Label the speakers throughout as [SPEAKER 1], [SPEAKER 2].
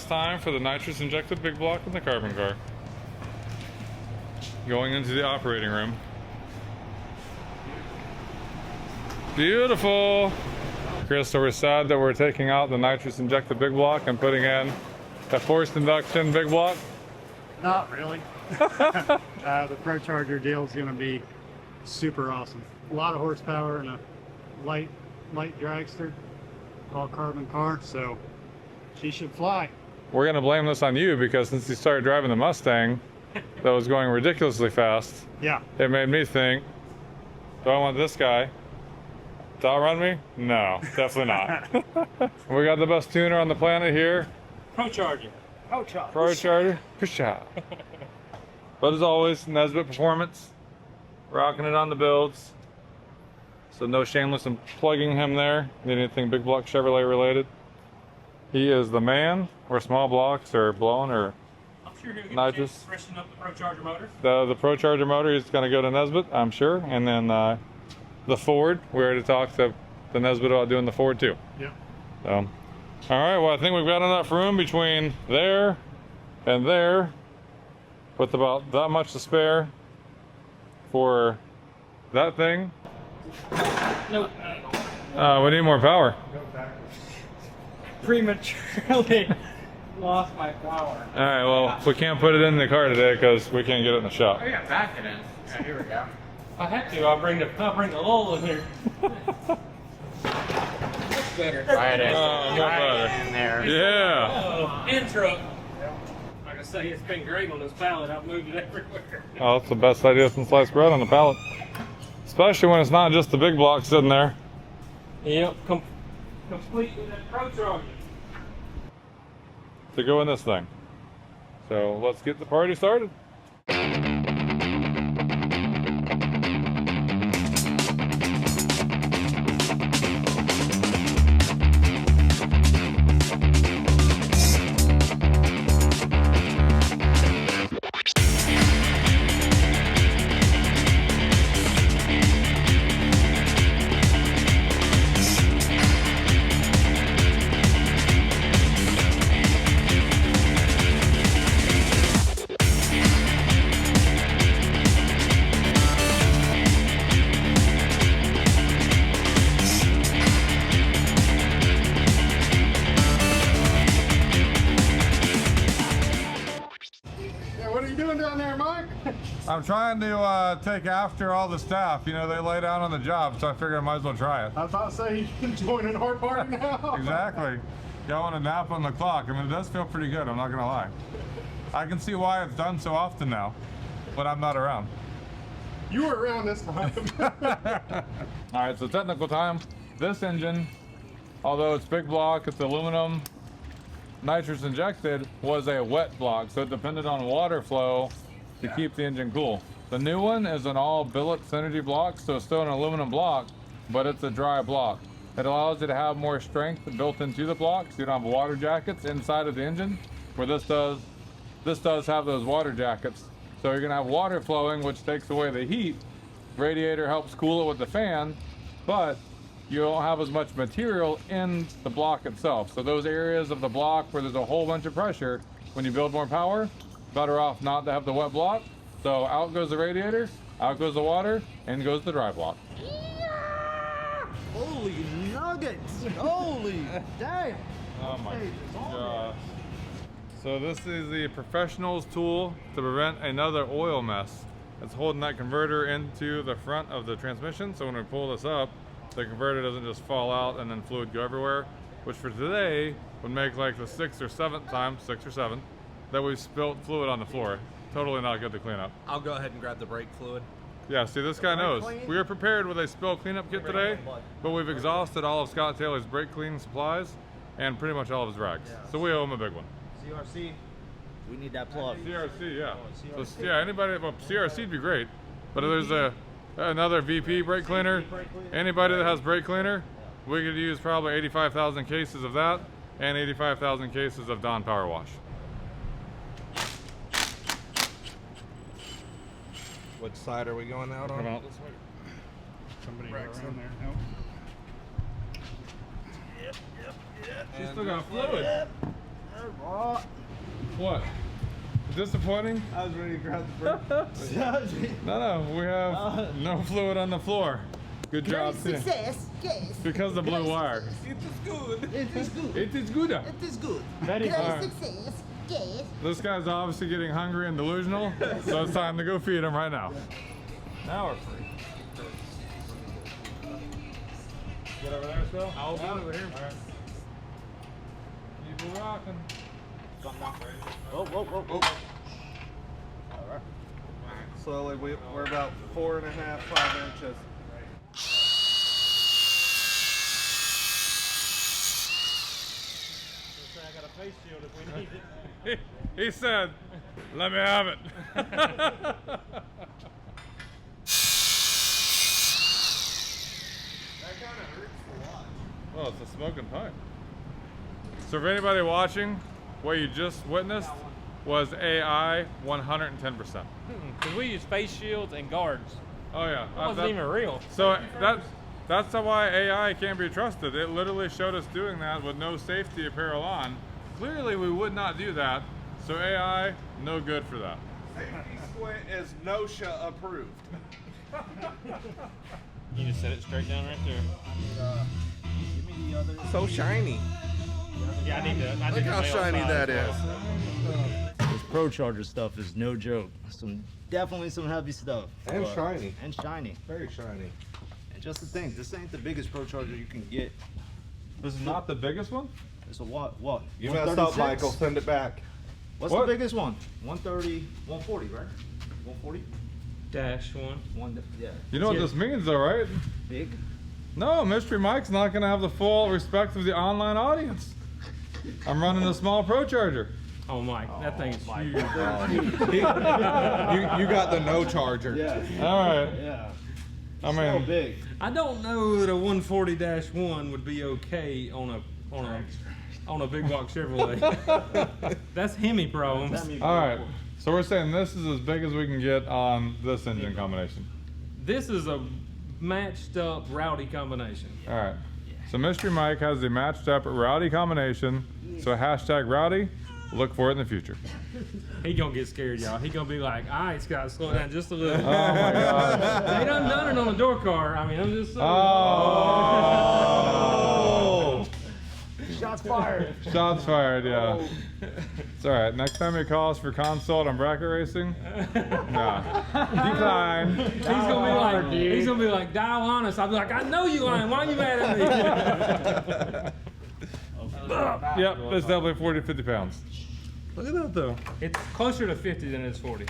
[SPEAKER 1] last time for the nitrous injected big block in the carbon car. Going into the operating room. Beautiful! Chris, so we're sad that we're taking out the nitrous injected big block and putting in a forced induction big block?
[SPEAKER 2] Not really. The ProCharger deal is going to be super awesome. A lot of horsepower and a light dragster, all carbon car, so she should fly.
[SPEAKER 1] We're going to blame this on you because since you started driving the Mustang that was going ridiculously fast,
[SPEAKER 2] yeah,
[SPEAKER 1] it made me think, do I want this guy to outrun me? No, definitely not. We got the best tuner on the planet here.
[SPEAKER 3] ProCharger.
[SPEAKER 1] ProCharger. But as always, Nesbitt Performance. Rocking it on the builds. So no shameless in plugging him there. Need anything big block Chevrolet related. He is the man where small blocks are blown or
[SPEAKER 3] I'm sure he'll get
[SPEAKER 1] nitrous.
[SPEAKER 3] to freshen up the ProCharger motor.
[SPEAKER 1] The ProCharger motor is going to go to Nesbitt, I'm sure. And then the Ford, we already talked to the Nesbitt about doing the Ford too.
[SPEAKER 2] Yeah.
[SPEAKER 1] So, all right, well I think we've got enough room between there and there with about that much to spare for that thing.
[SPEAKER 3] Nope.
[SPEAKER 1] We need more power.
[SPEAKER 3] Prematurely lost my power.
[SPEAKER 1] All right, well, we can't put it in the car today because we can't get it in the shop.
[SPEAKER 3] I got back it in. Yeah, here we go. If I had to, I'll bring the Lola here. Much better.
[SPEAKER 1] Right in
[SPEAKER 2] there.
[SPEAKER 1] Yeah.
[SPEAKER 3] Oh, intro. Like I say, it's been great on this pallet. I've moved it everywhere.
[SPEAKER 1] Oh, that's the best idea since sliced bread on the pallet. Especially when it's not just the big block sitting there.
[SPEAKER 3] Yep, complete with that ProCharger.
[SPEAKER 1] To go in this thing. So let's get the party started. I'm trying to take after all the staff. You know, they lay down on the job, so I figured I might as well try it.
[SPEAKER 2] I was about to say, he's joining our party now.
[SPEAKER 1] Exactly. Y'all want a nap on the clock. I mean, it does feel pretty good, I'm not going to lie. I can see why it's done so often now, but I'm not around.
[SPEAKER 2] You were around this time.
[SPEAKER 1] All right, so technical time. This engine, although it's big block, it's aluminum, nitrous injected, was a wet block, so it depended on water flow to keep the engine cool. The new one is an all billet synergy block, so it's still an aluminum block, but it's a dry block. It allows you to have more strength built into the block, so you don't have water jackets inside of the engine, where this does have those water jackets. So you're gonna have water flowing, which takes away the heat. Radiator helps cool it with the fan, but you don't have as much material in the block itself. So those areas of the block where there's a whole bunch of pressure, when you build more power, better off not to have the wet block. So out goes the radiator, out goes the water, and goes the dry block.
[SPEAKER 4] Yeah! Holy nuggets! Holy damn!
[SPEAKER 1] Oh my gosh. So this is the professional's tool to prevent another oil mess. It's holding that converter into the front of the transmission, so when we pull this up, the converter doesn't just fall out and then fluid go everywhere, which for today would make like the 6th or 7th time, 6 or 7, that we've spilt fluid on the floor. Totally not good to clean up.
[SPEAKER 4] I'll go ahead and grab the brake fluid.
[SPEAKER 1] Yeah, see, this guy knows. We were prepared with a spill cleanup kit today, but we've exhausted all of Scott Taylor's brake cleaning supplies and pretty much all of his rags.
[SPEAKER 4] Yeah.
[SPEAKER 1] So we owe him a big one.
[SPEAKER 4] CRC, we need that plug.
[SPEAKER 1] CRC, yeah. So, yeah, anybody, well, CRC would be great, but if there's another VP brake cleaner, anybody that has brake cleaner, we could use probably 85,000 cases of that and 85,000 cases of Dawn Power Wash.
[SPEAKER 4] Which side are we going out on?
[SPEAKER 1] Come out.
[SPEAKER 2] Somebody go around there. Help.
[SPEAKER 4] Yep.
[SPEAKER 1] She's still got fluid. What? Disappointing?
[SPEAKER 4] I was ready to grab the brake.
[SPEAKER 1] No, we have no fluid on the floor. Good job,
[SPEAKER 5] Great
[SPEAKER 1] too.
[SPEAKER 5] success, yes.
[SPEAKER 1] Because of the blue wire.
[SPEAKER 4] It is good.
[SPEAKER 5] It is good.
[SPEAKER 1] It is good.
[SPEAKER 5] It is good.
[SPEAKER 2] Very
[SPEAKER 5] Great
[SPEAKER 1] Alright.
[SPEAKER 5] success, yes.
[SPEAKER 1] This guy's obviously getting hungry and delusional, so it's time to go feed him right now. Now we're free. Get over there, still?
[SPEAKER 3] I'll be over here.
[SPEAKER 1] All right. Keep it rocking.
[SPEAKER 4] Whoa, whoa, whoa, whoa. All right. Slowly, we're about 4.5, 5 inches.
[SPEAKER 3] I got a face shield if we need it.
[SPEAKER 1] He said, let me have it.
[SPEAKER 4] That kind of hurts to watch.
[SPEAKER 1] Well, it's a smoking pipe. So for anybody watching, what you just witnessed was AI 110%.
[SPEAKER 3] Because we use face shields and guards.
[SPEAKER 1] Oh yeah.
[SPEAKER 3] It wasn't even real.
[SPEAKER 1] So that's why AI can't be trusted. It literally showed us doing that with no safety apparel on. Clearly we would not do that. So AI, no good for that.
[SPEAKER 4] Safety squint is NOSHA approved.
[SPEAKER 3] You just set it straight down right there.
[SPEAKER 4] Give me the other. So shiny.
[SPEAKER 3] Yeah, I need to.
[SPEAKER 4] Look how shiny that is.
[SPEAKER 6] This ProCharger stuff is no joke. Definitely some heavy stuff.
[SPEAKER 4] And
[SPEAKER 6] but-
[SPEAKER 4] shiny.
[SPEAKER 6] And shiny.
[SPEAKER 4] Very shiny.
[SPEAKER 6] And just the thing, this ain't the biggest ProCharger you can get.
[SPEAKER 1] This is not the biggest one?
[SPEAKER 6] It's a what? What?
[SPEAKER 4] You messed up,
[SPEAKER 6] 136?
[SPEAKER 4] Michael. Send it back.
[SPEAKER 6] What's
[SPEAKER 1] What?
[SPEAKER 6] the biggest one? 130, 140, right? 140?
[SPEAKER 3] -1.
[SPEAKER 6] Yeah.
[SPEAKER 1] You know what this means though, right?
[SPEAKER 6] Big.
[SPEAKER 1] No, Mystery Mike's not gonna have the full respect of the online audience. I'm running a small ProCharger.
[SPEAKER 3] Oh, Mike, that thing is huge.
[SPEAKER 4] You got the no charger.
[SPEAKER 6] Yeah.
[SPEAKER 1] All right.
[SPEAKER 6] Yeah.
[SPEAKER 1] I
[SPEAKER 6] So
[SPEAKER 1] mean,
[SPEAKER 6] big.
[SPEAKER 3] I don't know that a 140-1 would be okay on a big box Chevrolet. That's Hemi problems.
[SPEAKER 1] all right. So we're saying this is as big as we can get on this engine combination.
[SPEAKER 3] This is a matched up rowdy combination.
[SPEAKER 1] All right. So Mystery Mike has the matched up rowdy combination. So hashtag rowdy. Look for it in the future.
[SPEAKER 3] He gonna get scared, y'all. He gonna be like, all right, Scott, slow down just a little.
[SPEAKER 1] Oh my God.
[SPEAKER 3] They done it on a door car. I mean, I'm just saying.
[SPEAKER 1] Oh.
[SPEAKER 6] Shots fired.
[SPEAKER 1] Shots fired, yeah. It's all right. Next time he calls for consult on bracket racing, nah. Decline.
[SPEAKER 3] He's gonna be like, dial on us. I'll be like, I know you lying. Why are you mad at me?
[SPEAKER 1] Yep, it's definitely 40 to 50 pounds. Look at that though.
[SPEAKER 3] It's closer to 50 than it's 40.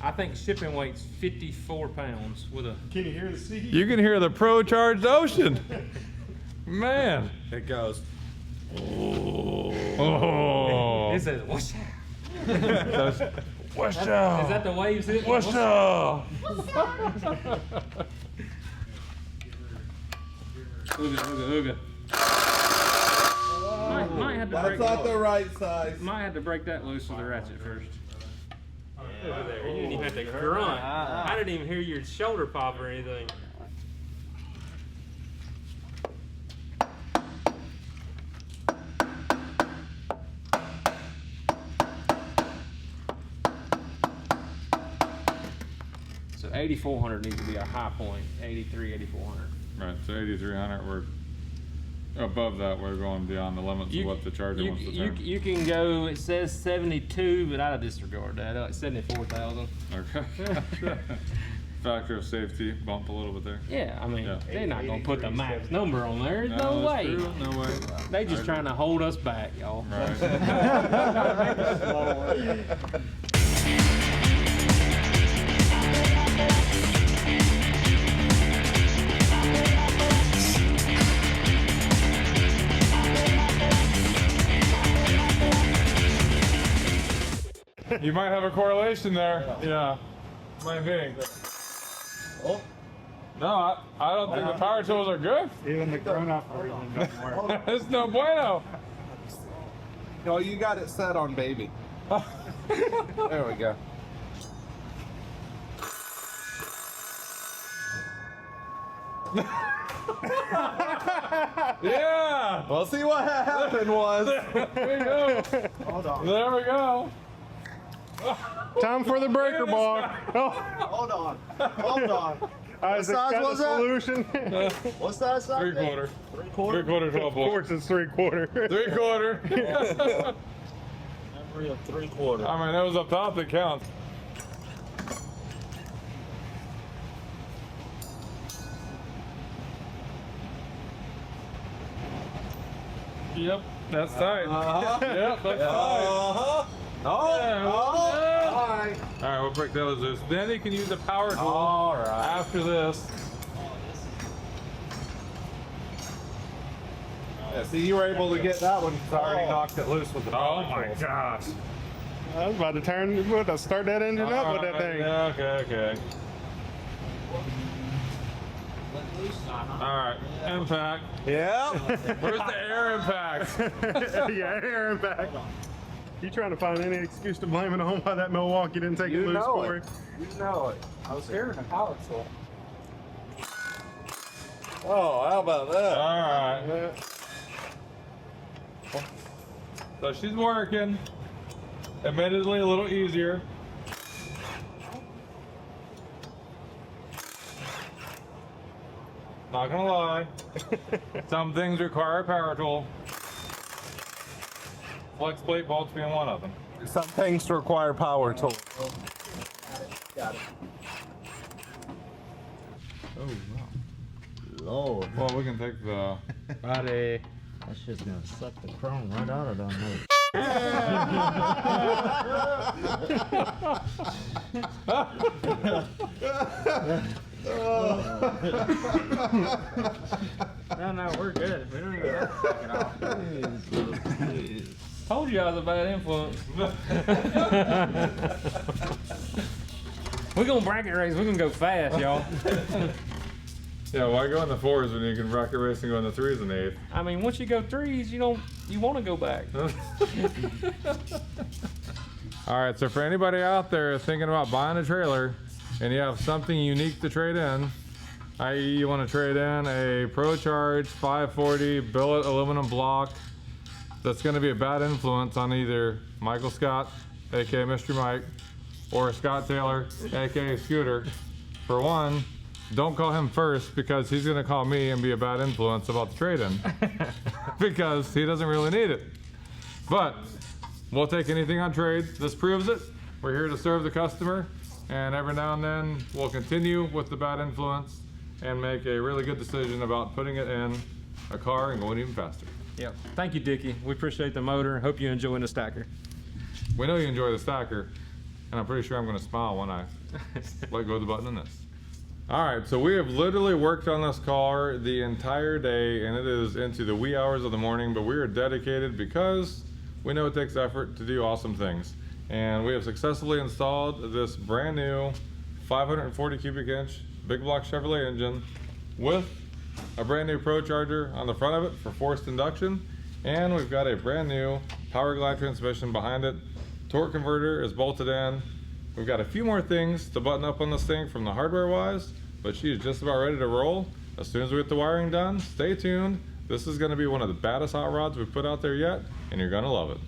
[SPEAKER 3] I think shipping weight's 54 pounds with a.
[SPEAKER 2] Can you hear the CD?
[SPEAKER 1] You can hear the ProCharged ocean. Man.
[SPEAKER 4] It goes.
[SPEAKER 1] Oh.
[SPEAKER 3] It says, what's that?
[SPEAKER 1] What's
[SPEAKER 3] Is
[SPEAKER 1] up?
[SPEAKER 3] that the waves?
[SPEAKER 1] What's up?
[SPEAKER 3] Ooga. Might have to
[SPEAKER 4] That's
[SPEAKER 3] break.
[SPEAKER 4] not the right size.
[SPEAKER 3] Might have to break that loose with the ratchet first. Over there. You didn't even have to grunt. I didn't even hear your shoulder pop or anything. So 8400 needs to be our high point. 83, 8400.
[SPEAKER 1] Right, so 8,300, we're above that, we're going beyond the limits of what the charger wants to turn.
[SPEAKER 3] You can go, it says 72, but I disregard that. Like 74,000.
[SPEAKER 1] Okay. Factor of safety, bump a little bit there.
[SPEAKER 3] Yeah, I mean,
[SPEAKER 1] Yeah.
[SPEAKER 3] they're not going to put the max number on there. There's no
[SPEAKER 1] that's
[SPEAKER 3] way.
[SPEAKER 1] true, no way.
[SPEAKER 3] They just trying to hold us back, y'all.
[SPEAKER 1] Right. You might have a correlation there. Yeah. Might be.
[SPEAKER 6] Oh.
[SPEAKER 1] No, I don't think the power tools are good.
[SPEAKER 2] Even the grown-up version doesn't work.
[SPEAKER 1] It's no bueno.
[SPEAKER 4] No, you got it set on baby. There we go.
[SPEAKER 1] Yeah!
[SPEAKER 4] Well, see what happened was.
[SPEAKER 1] There we go.
[SPEAKER 6] Hold on.
[SPEAKER 1] There we go.
[SPEAKER 2] Time for the breaker block. Oh,
[SPEAKER 6] Hold on. Hold on.
[SPEAKER 2] Isaac
[SPEAKER 6] size
[SPEAKER 2] got
[SPEAKER 6] was
[SPEAKER 2] the
[SPEAKER 6] that?
[SPEAKER 2] solution.
[SPEAKER 6] What's that size?
[SPEAKER 1] 3/4.
[SPEAKER 6] 3/4?
[SPEAKER 1] 3/4 12
[SPEAKER 2] Of
[SPEAKER 1] volt.
[SPEAKER 2] course, it's 3/4.
[SPEAKER 1] 3/4.
[SPEAKER 6] Memory of 3/4.
[SPEAKER 1] I mean, it was up top that counts. Yep, that's tight. Yep, that's tight. Yeah,
[SPEAKER 4] Alright.
[SPEAKER 1] All right, we'll break those loose. Then you can use a power tool
[SPEAKER 4] Alright.
[SPEAKER 1] after this.
[SPEAKER 4] Yeah, see, you were able to get that one because I already knocked it loose with the
[SPEAKER 1] Oh
[SPEAKER 4] power
[SPEAKER 1] my
[SPEAKER 4] tools.
[SPEAKER 1] gosh.
[SPEAKER 2] I was about to start that engine up with that thing.
[SPEAKER 1] Yeah, okay. All right, impact.
[SPEAKER 4] Yeah.
[SPEAKER 1] Where's the air impact?
[SPEAKER 2] Yeah, air impact. You trying to find any excuse to blame it on why that Milwaukee didn't take it
[SPEAKER 4] You
[SPEAKER 2] loose
[SPEAKER 4] know
[SPEAKER 2] for
[SPEAKER 4] it.
[SPEAKER 2] you?
[SPEAKER 4] You know it. I was hearing a power tool. Oh, how about that?
[SPEAKER 1] All right. So she's working. Admittedly, a little easier. Not gonna lie. Some things require a power tool. Flex plate bolts being one of them.
[SPEAKER 4] Some things require power tools.
[SPEAKER 6] Got it.
[SPEAKER 1] Oh,
[SPEAKER 6] Lord.
[SPEAKER 1] well, we can take the body.
[SPEAKER 6] That shit's gonna suck the chrome right out of them.
[SPEAKER 3] No, we're good. We don't even have to take it off. Told you I was a bad influence. We're gonna bracket race. We're gonna go fast, y'all.
[SPEAKER 1] Yeah, why go in the 4s when you can bracket race and go in the 3s and 8s?
[SPEAKER 3] I mean, once you go 3s, you want to go back.
[SPEAKER 1] All right, so for anybody out there thinking about buying a trailer and you have something unique to trade in, i.e. you want to trade in a ProCharge 540 billet aluminum block that's going to be a bad influence on either Michael Scott, aka Mr. Mike, or Scott Taylor, aka Scooter. For one, don't call him first because he's going to call me and be a bad influence about the trade-in because he doesn't really need it. But we'll take anything on trade. This proves it. We're here to serve the customer, and every now and then we'll continue with the bad influence and make a really good decision about putting it in a car and going even faster.
[SPEAKER 3] Yep. Thank you, Dickie. We appreciate the motor. Hope you're enjoying the stacker.
[SPEAKER 1] We know you enjoy the stacker, and I'm pretty sure I'm going to smile when I let go of the button in this. All right, so we have literally worked on this car the entire day, and it is into the wee hours of the morning, but we are dedicated because we know it takes effort to do awesome things. And we have successfully installed this brand new 540 cubic inch big block Chevrolet engine with a brand new ProCharger on the front of it for forced induction. And we've got a brand new power glide transmission behind it. Torque converter is bolted in. We've got a few more things to button up on this thing from the hardware wise, but she is just about ready to roll. As soon as we get the wiring done, stay tuned. This is gonna be one of the baddest hot rods we've put out there yet, and you're gonna love it.